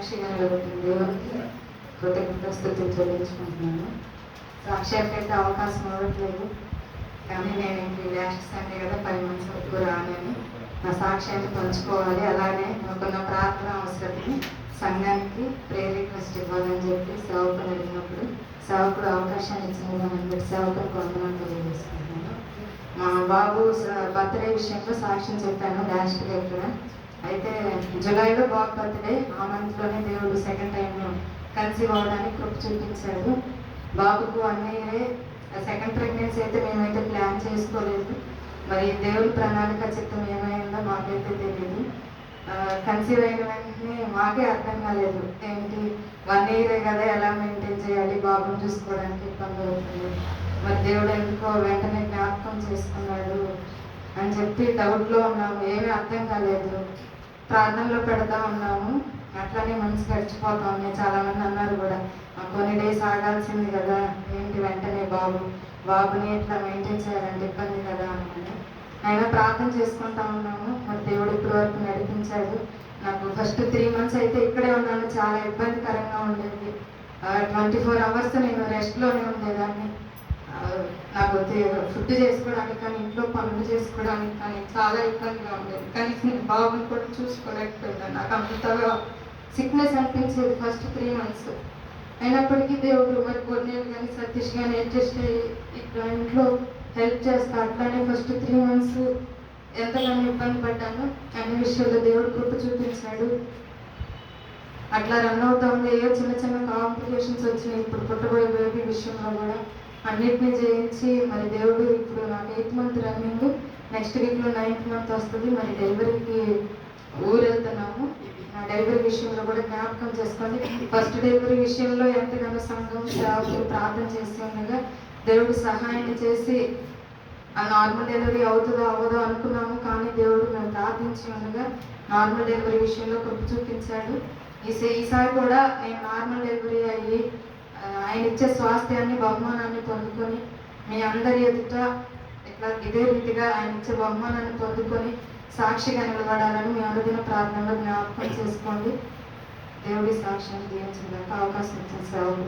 సాక్షిగా నిలబెట్టిన దేవునికి కృతజ్ఞతాస్తుతులు చెల్లించుకుంటున్నాను. సాక్ష్యానికైతే అవకాశం ఇవ్వట్లేదు, కానీ నేను ఇంక లాస్ట్ సండే కదా 10 మంత్స్ వరకు రానని నా సాక్ష్యాన్ని పంచుకోవాలి. అలానే నాకున్న ప్రార్థన అవసరతని సంఘానికి ప్రేయర్ రిక్వెస్ట్ ఇవ్వాలని చెప్పి సేవకుడు అడిగినప్పుడు సేవకుడు అవకాశాన్ని ఇచ్చిన దాన్ని బట్టి సేవకుడు వందనాలు తెలియజేసుకుంటున్నాను. మా బాబు బర్త్డే విషయంలో సాక్ష్యం చెప్పాను లాస్ట్ ఇక్కడ. అయితే జూలైలో బాబు బర్త్డే, ఆ మంత్లోనే దేవుడు సెకండ్ టైం కన్సీవ్ అవ్వడానికి కృప చూపించాడు. బాబుకు 1 ఇయరే. సెకండ్ ప్రెగ్నెన్సీ అయితే మేమైతే ప్లాన్ చేసుకోలేదు, మరి దేవుడి ప్రణాళిక చిత్తం ఏమైందో మాకైతే తెలియదు. కన్సీవ్ అయిన వెంటనే మాకే అర్థం కాలేదు, ఏంటి 1 ఇయరే కదా, ఎలా మెయింటైన్ చేయాలి, బాబుని చూసుకోవడానికి ఇబ్బంది అవుతుంది, మరి దేవుడు ఎందుకో వెంటనే జ్ఞాపకం చేసుకున్నాడు అని చెప్పి డౌట్లో ఉన్నాము. ఏమీ అర్థం కాలేదు, ప్రార్థనలో పెడతా ఉన్నాము. అట్లానే మనసు గడిచిపోతా ఉన్నాయి. చాలామంది అన్నారు కూడా, కొన్ని డేస్ ఆగాల్సింది కదా, ఏంటి వెంటనే బాబుని ఎట్లా మెయింటైన్ చేయాలంటే ఇబ్బంది కదా అని అయినా ప్రార్థన చేసుకుంటా ఉన్నాము. మరి దేవుడు ఇప్పటి వరకు నడిపించాడు. నాకు ఫస్ట్ 3 months అయితే ఇక్కడే ఉన్నాను, చాలా ఇబ్బందికరంగా ఉండేది. 24 hours నేను రెస్ట్లోనే ఉండేదాన్ని. నాకు ఫుడ్ చేసుకోవడానికి కానీ, ఇంట్లో పనులు చేసుకోవడానికి కానీ చాలా ఇబ్బందిగా ఉండేది. కానీ నేను బాబుని కూడా చూసుకోలేకపోయాను. నాకు అంతగా సిక్నెస్ అనిపించేది ఫస్ట్ 3 months. అయినప్పటికీ దేవుడు మరి కొన్నేళ్ళు కానీ సతీష్ కానీ అడ్జస్ట్ అయ్యి ఇక్కడ ఇంట్లో హెల్ప్ చేస్తా. అట్లానే ఫస్ట్ 3 months ఎంతగానో ఇబ్బంది పడ్డాను. అన్ని విషయాల్లో దేవుడు కృప చూపించాడు. అట్లా రన్ అవుతా ఉంది. ఏవో చిన్న చిన్న కాంప్లికేషన్స్ వచ్చినాయి. ఇప్పుడు పుట్టబోయే బేబీ విషయంలో కూడా అన్నిటినీ జయించి మరి దేవుడు ఇప్పుడు నాకు 8th month రన్నింగ్, నెక్స్ట్ వీక్లో 9th month వస్తుంది. మరి డెలివరీకి ఊరు వెళ్తున్నాము. నా డెలివరీ విషయంలో కూడా జ్ఞాపకం చేసుకోండి. ఫస్ట్ డెలివరీ విషయంలో ఎంతగానో సంఘం సేవకులు ప్రార్థన చేసి ఉండగా దేవుడు సహాయం చేసి ఆ నార్మల్ డెలివరీ అవుతుందో అవ్వదో అనుకున్నాము. కానీ దేవుడు మేము ప్రార్థించి ఉండగా నార్మల్ డెలివరీ విషయంలో కృప చూపించాడు. ఈసారి కూడా నేను నార్మల్ డెలివరీ అయ్యి ఆయన ఇచ్చే స్వాస్థ్యాన్ని బహుమానాన్ని పొందుకొని మీ అందరి ఎదుట ఇదే రీతిగా ఆయన ఇచ్చే బహుమానాన్ని పొందుకొని సాక్షిగా నిలబడాలని మీ అనుదిన ప్రార్థనలో జ్ఞాపకం చేసుకోండి. దేవుడి సాక్ష్యాన్ని దీవించడానికి అవకాశం ఇచ్చిన సేవలు.